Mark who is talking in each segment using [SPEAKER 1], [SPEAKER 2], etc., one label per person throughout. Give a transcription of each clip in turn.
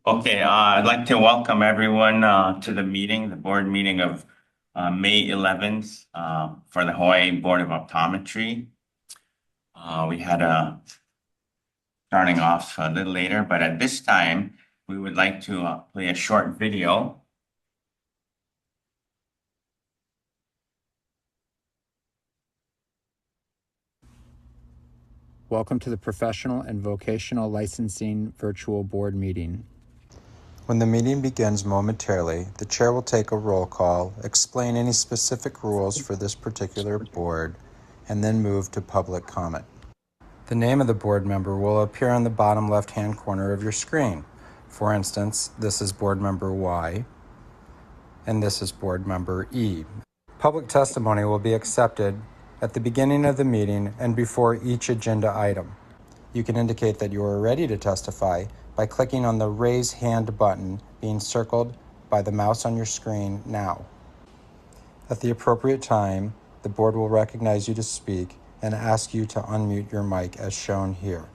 [SPEAKER 1] Okay, I'd like to welcome everyone to the meeting, the board meeting of May 11th for the Hawaii Board of Optometry. We had starting off a little later, but at this time, we would like to play a short video.
[SPEAKER 2] Welcome to the Professional and Vocational Licensing Virtual Board Meeting.
[SPEAKER 3] When the meeting begins momentarily, the chair will take a roll call, explain any specific rules for this particular board, and then move to public comment. The name of the board member will appear on the bottom left-hand corner of your screen. For instance, this is board member Y, and this is board member E. Public testimony will be accepted at the beginning of the meeting and before each agenda item. You can indicate that you are ready to testify by clicking on the Raise Hand button being circled by the mouse on your screen now. At the appropriate time, the board will recognize you to speak and ask you to unmute your mic as shown here.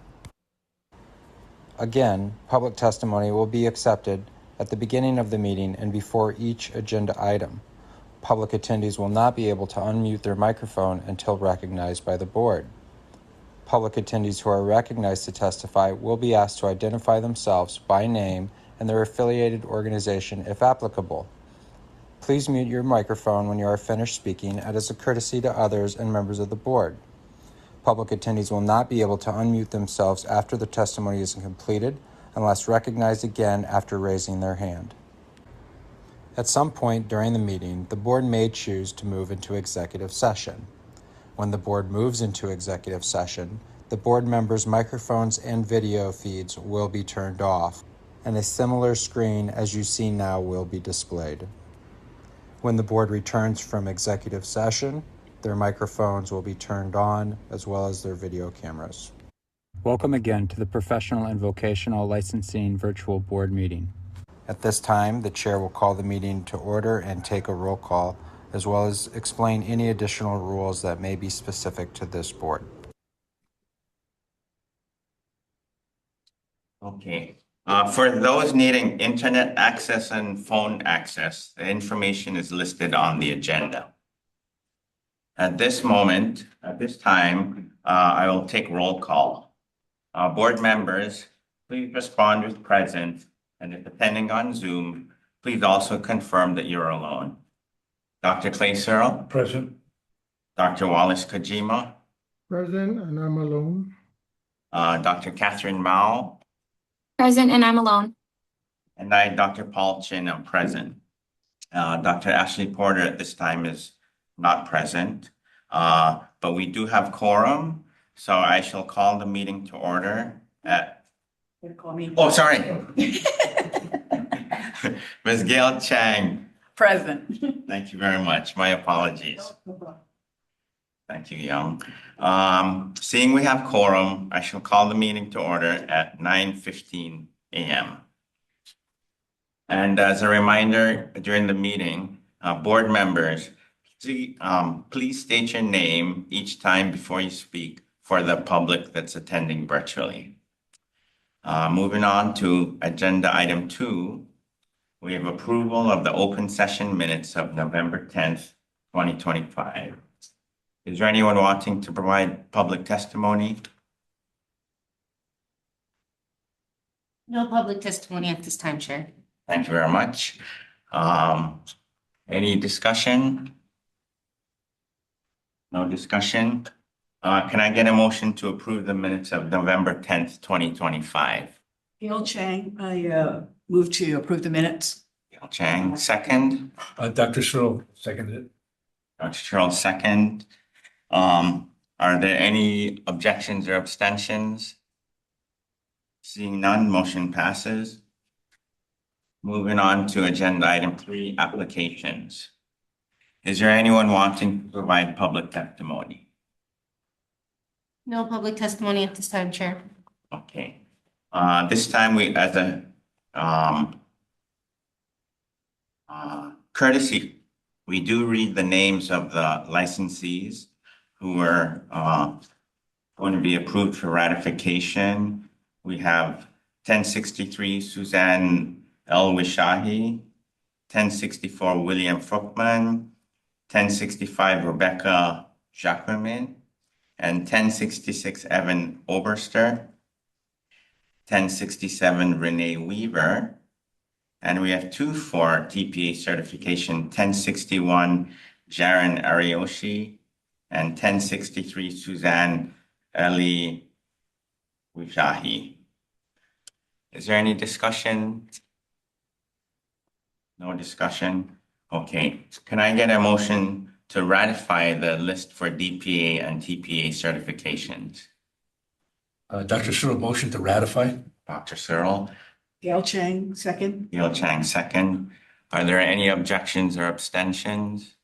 [SPEAKER 3] Again, public testimony will be accepted at the beginning of the meeting and before each agenda item. Public attendees will not be able to unmute their microphone until recognized by the board. Public attendees who are recognized to testify will be asked to identify themselves by name and their affiliated organization if applicable. Please mute your microphone when you are finished speaking as a courtesy to others and members of the board. Public attendees will not be able to unmute themselves after the testimony is completed unless recognized again after raising their hand. At some point during the meeting, the board may choose to move into executive session. When the board moves into executive session, the board members' microphones and video feeds will be turned off, and a similar screen as you see now will be displayed. When the board returns from executive session, their microphones will be turned on as well as their video cameras.
[SPEAKER 2] Welcome again to the Professional and Vocational Licensing Virtual Board Meeting.
[SPEAKER 3] At this time, the chair will call the meeting to order and take a roll call, as well as explain any additional rules that may be specific to this board.
[SPEAKER 1] Okay, for those needing internet access and phone access, the information is listed on the agenda. At this time, I will take roll call. Board members, please respond with present, and if attending on Zoom, please also confirm that you're alone. Dr. Clay Searle?
[SPEAKER 4] Present.
[SPEAKER 1] Dr. Wallace Kojima?
[SPEAKER 4] Present, and I'm alone.
[SPEAKER 1] Dr. Catherine Mao?
[SPEAKER 5] Present, and I'm alone.
[SPEAKER 1] And I, Dr. Paul Chin, am present. Dr. Ashley Porter at this time is not present, but we do have quorum, so I shall call the meeting to order at...
[SPEAKER 6] Call me.
[SPEAKER 1] Oh, sorry. Ms. Gail Chang.
[SPEAKER 6] Present.
[SPEAKER 1] Thank you very much. My apologies. Thank you, Young. Seeing we have quorum, I shall call the meeting to order at 9:15 a.m. And as a reminder, during the meeting, board members, please state your name each time before you speak for the public that's attending virtually. Moving on to agenda item 2, we have approval of the open session minutes of November 10th, 2025. Is there anyone wanting to provide public testimony?
[SPEAKER 5] No public testimony at this time, Chair.
[SPEAKER 1] Thank you very much. Any discussion? No discussion? Can I get a motion to approve the minutes of November 10th, 2025?
[SPEAKER 6] Gail Chang, I move to approve the minutes.
[SPEAKER 1] Gail Chang, second.
[SPEAKER 4] Dr. Searle seconded it.
[SPEAKER 1] Dr. Charles, second. Are there any objections or abstentions? Seeing none, motion passes. Moving on to agenda item 3, applications. Is there anyone wanting to provide public testimony?
[SPEAKER 5] No public testimony at this time, Chair.
[SPEAKER 1] Okay. This time we, as a courtesy, we do read the names of the licensees who are going to be approved for ratification. We have 1063 Suzanne L. Wishahi, 1064 William Fruchtman, 1065 Rebecca Jacquemin, and 1066 Evan Oberster, 1067 Renee Weaver, and we have two for TPA certification, 1061 Jaren Ariyoshi, and 1063 Suzanne Eli Wishahi. Is there any discussion? No discussion? Okay, can I get a motion to ratify the list for DPA and TPA certifications?
[SPEAKER 4] Dr. Searle, motion to ratify.
[SPEAKER 1] Dr. Searle,
[SPEAKER 6] Gail Chang, second.
[SPEAKER 1] Neil Chang, second. Are there any objections or abstentions?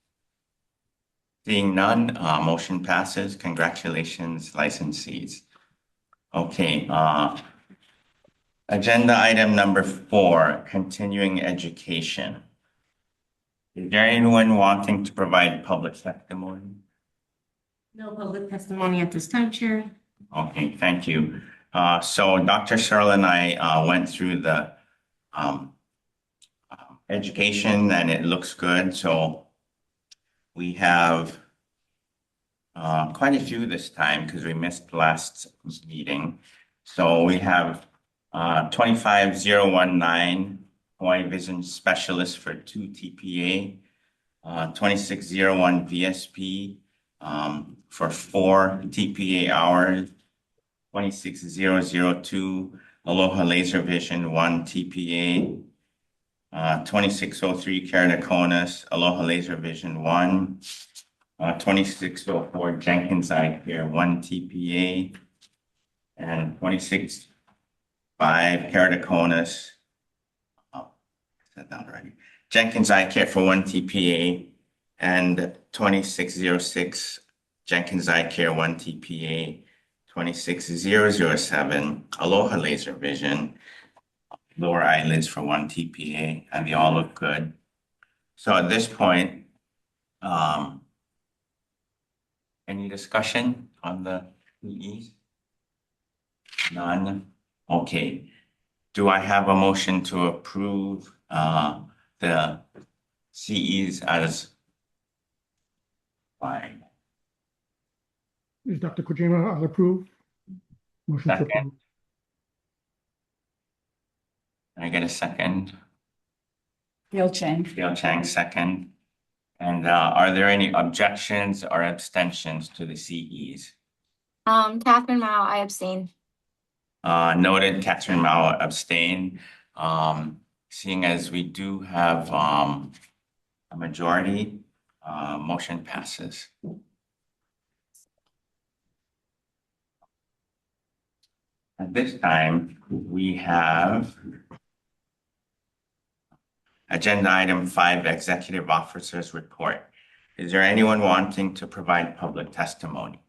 [SPEAKER 1] Seeing none, motion passes. Congratulations, licensees. Okay, agenda item number 4, continuing education. Is there anyone wanting to provide public testimony?
[SPEAKER 5] No public testimony at this time, Chair.
[SPEAKER 1] Okay, thank you. So Dr. Searle and I went through the education and it looks good. So we have quite a few this time because we missed last meeting. So we have 25019 Hawaii Vision Specialist for 2 TPA, 2601 VSP for 4 TPA hours, 26002 Aloha Laser Vision 1 TPA, 2603 Keratoconus Aloha Laser Vision 1, 2604 Jenkins Eye Care 1 TPA, and 265 Keratoconus. Oh, I said that already. Jenkins Eye Care for 1 TPA, and 2606 Jenkins Eye Care 1 TPA, 26007 Aloha Laser Vision, lower eyelids for 1 TPA, and they all look good. So at this point, any discussion on the PEs? None? Okay. Do I have a motion to approve the CEs as fine?
[SPEAKER 4] Is Dr. Kojima, I'll approve. Motion to
[SPEAKER 1] Second.
[SPEAKER 4] approve.
[SPEAKER 1] Can I get a second?
[SPEAKER 6] Gail Chang.
[SPEAKER 1] Gail Chang, second. And are there any objections or abstentions to the CEs?
[SPEAKER 7] Catherine Mao, I abstain.
[SPEAKER 1] Noted, Catherine Mao abstain. Seeing as we do have a majority, motion passes. At this time, we have agenda item 5, executive officers report. Is there anyone wanting to provide public testimony?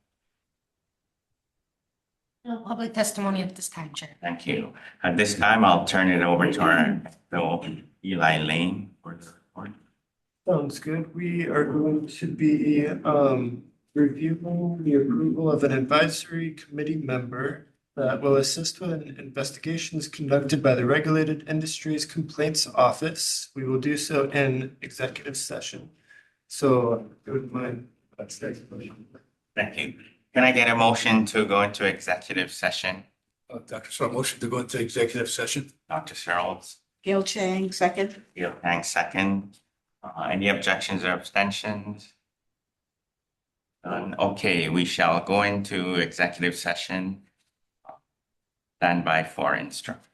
[SPEAKER 5] No public testimony at this time, Chair.
[SPEAKER 1] Thank you. At this time, I'll turn it over to our Bill Eli Lane for the report.
[SPEAKER 8] Sounds good. We are going to be reviewing the approval of an advisory committee member that will assist with investigations conducted by the Regulated Industries Complaints Office. We will do so in executive session. So if you wouldn't mind, that's the explanation.
[SPEAKER 1] Thank you. Can I get a motion to go into executive session?
[SPEAKER 4] Dr. Searle, motion to go into executive session.
[SPEAKER 1] Dr. Searles,
[SPEAKER 6] Gail Chang, second.
[SPEAKER 1] Gail Tang, second. Any objections or abstentions? None. Okay, we shall go into executive session. Stand by for instruction.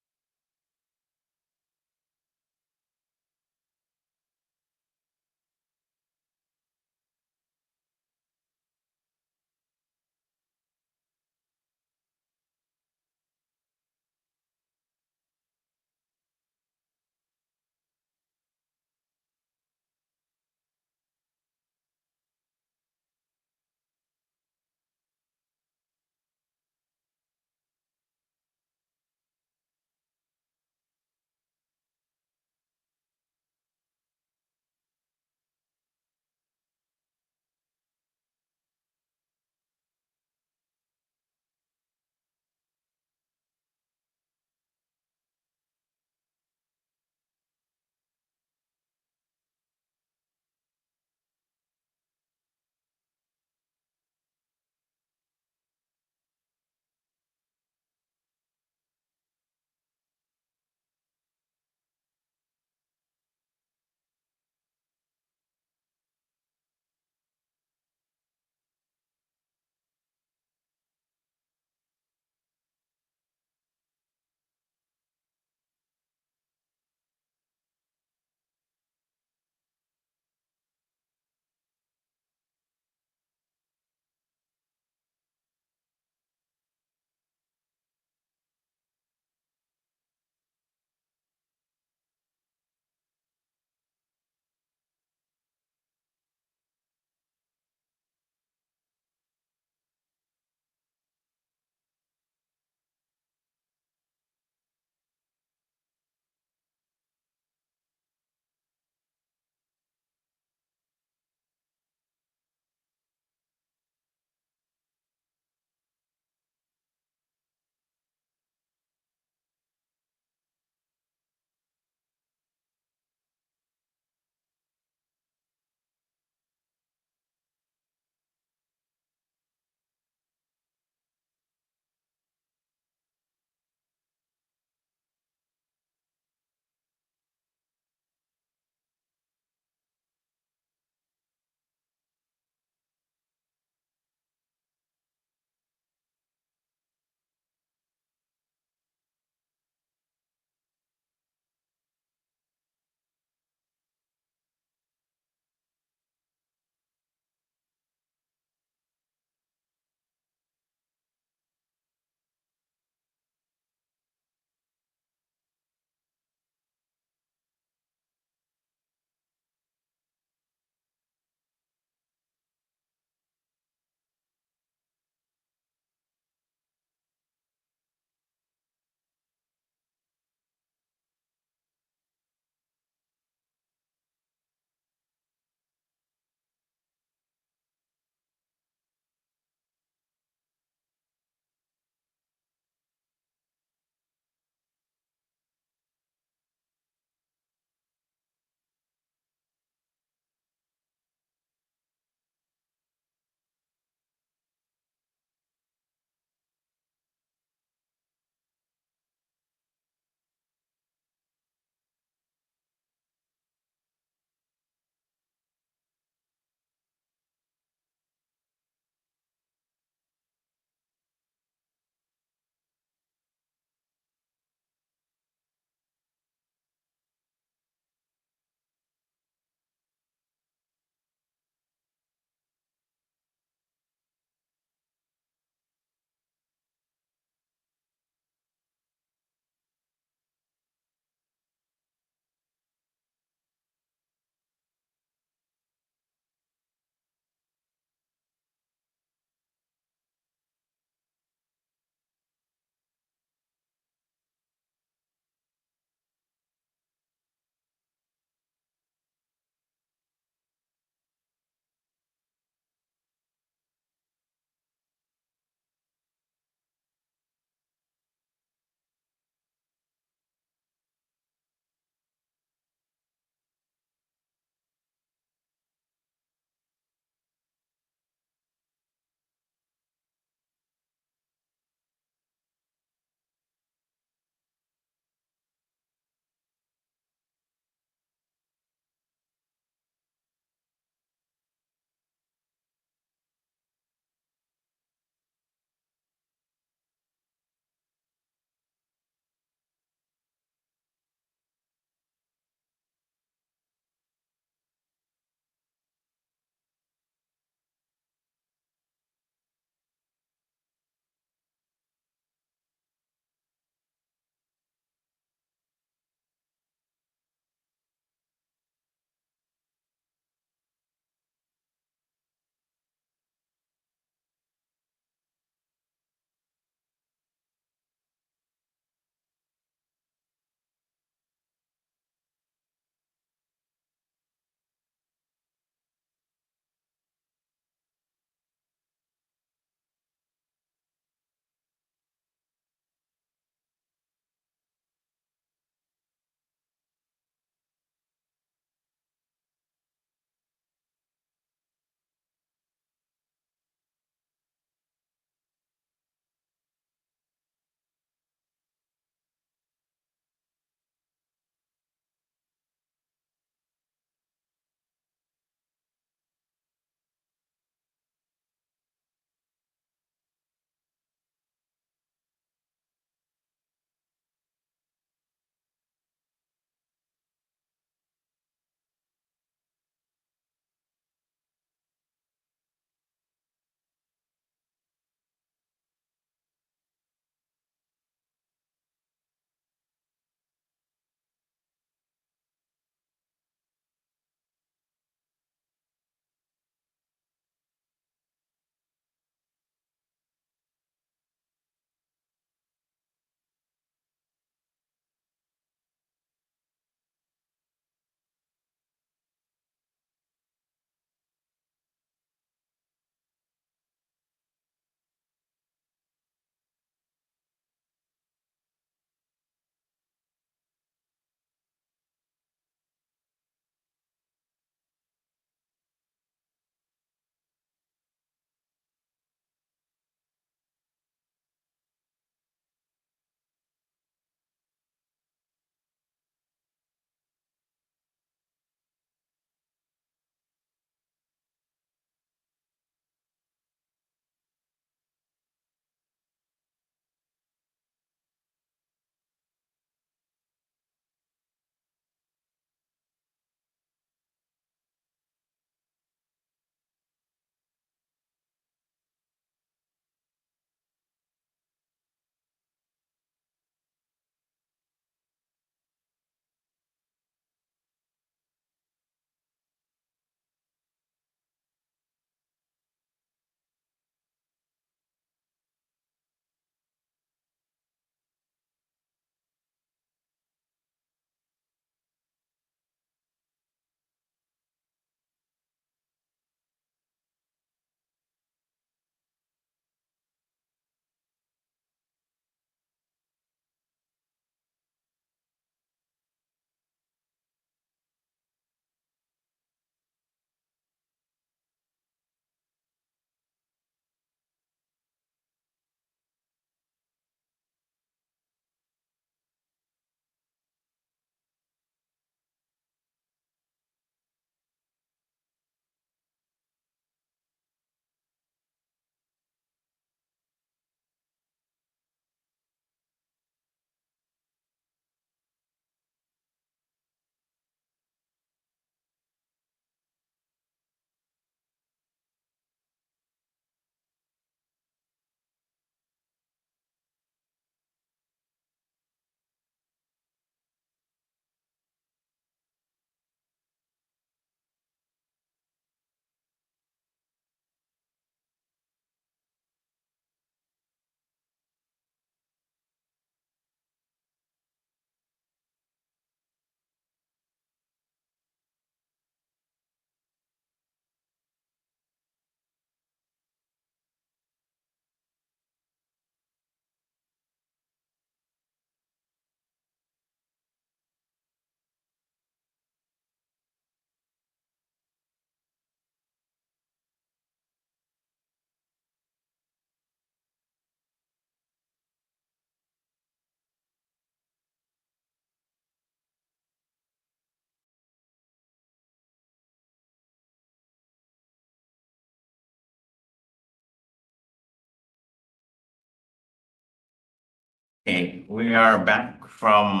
[SPEAKER 1] Okay, we are back from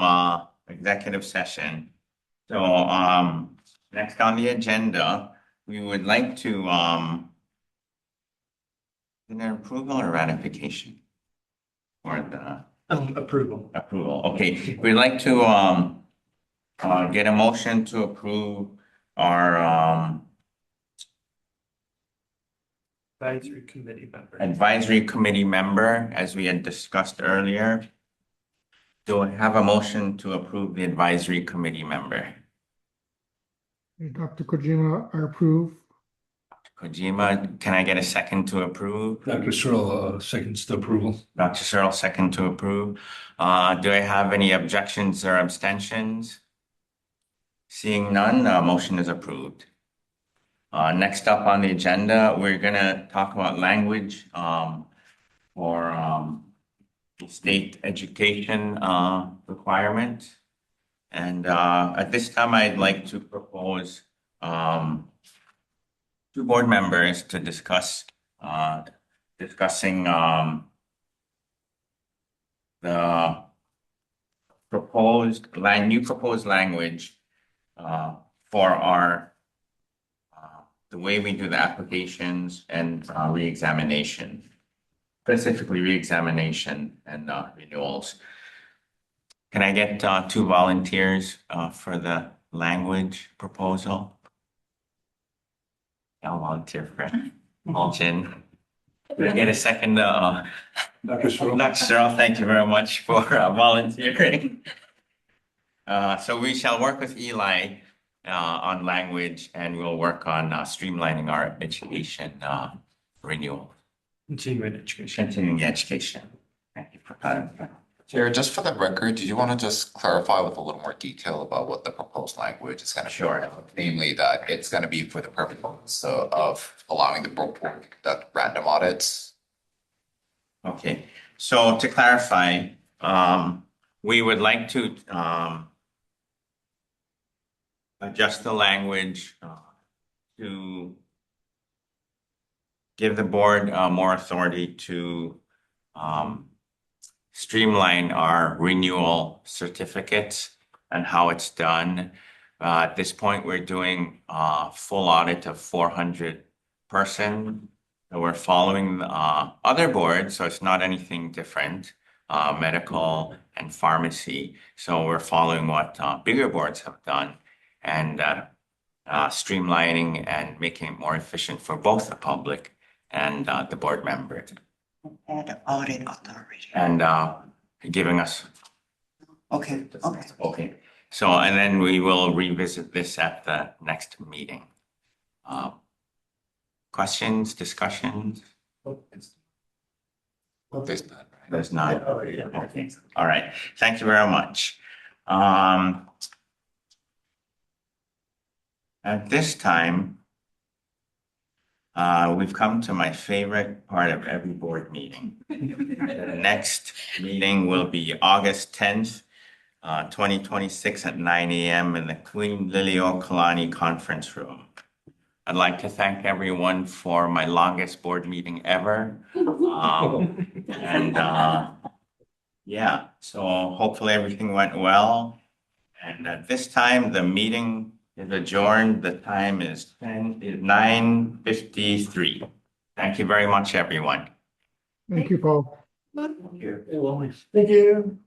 [SPEAKER 1] executive session. So next on the agenda, we would like to is there approval or ratification? Or the
[SPEAKER 8] Approval.
[SPEAKER 1] approval, okay, we'd like to get a motion to approve our
[SPEAKER 8] Advisory committee member.
[SPEAKER 1] advisory committee member, as we had discussed earlier. Do I have a motion to approve the advisory committee member?
[SPEAKER 4] Dr. Kojima, I approve.
[SPEAKER 1] Kojima, can I get a second to approve?
[SPEAKER 9] Dr. Searle, seconds the approval.
[SPEAKER 1] Dr. Searle, second to approve. Do I have any objections or abstentions? Seeing none, motion is approved. Next up on the agenda, we're gonna talk about language for the state education requirement. And at this time, I'd like to propose two board members to discuss discussing the new proposed language for our the way we do the applications and reexamination, specifically reexamination and renewals. Can I get two volunteers for the language proposal? I'll volunteer for Mulchin. Can I get a second?
[SPEAKER 9] Dr. Searle.
[SPEAKER 1] Dr. Searle, thank you very much for volunteering. So we shall work with Eli on language, and we'll work on streamlining our education renewal.
[SPEAKER 8] Continuing education.
[SPEAKER 1] Continuing education. Thank you for clarifying.
[SPEAKER 10] Chair, just for the record, do you want to just clarify with a little more detail about what the proposed language is going to be?
[SPEAKER 1] Sure.
[SPEAKER 10] Namely, that it's going to be for the purpose of allowing the board to conduct random audits.
[SPEAKER 1] Okay, so to clarify, we would like to adjust the language to give the board more authority to streamline our renewal certificates and how it's done. At this point, we're doing a full audit of 400 person. So we're following other boards, so it's not anything different, medical and pharmacy. So we're following what bigger boards have done and streamlining and making it more efficient for both the public and the board members.
[SPEAKER 6] Add audit authority.
[SPEAKER 1] And giving us,
[SPEAKER 6] Okay.
[SPEAKER 1] okay. So, and then we will revisit this at the next meeting. Questions, discussions?
[SPEAKER 10] There's none, right?
[SPEAKER 1] There's none. Okay, all right. Thank you very much. At this time, we've come to my favorite part of every board meeting. The next meeting will be August 10th, 2026 at 9 a.m. in the Queen Liliuokalani Conference Room. I'd like to thank everyone for my longest board meeting ever. Yeah, so hopefully everything went well. And at this time, the meeting is adjourned. The time is 9:53. Thank you very much, everyone.
[SPEAKER 4] Thank you, Paul.
[SPEAKER 8] Thank you.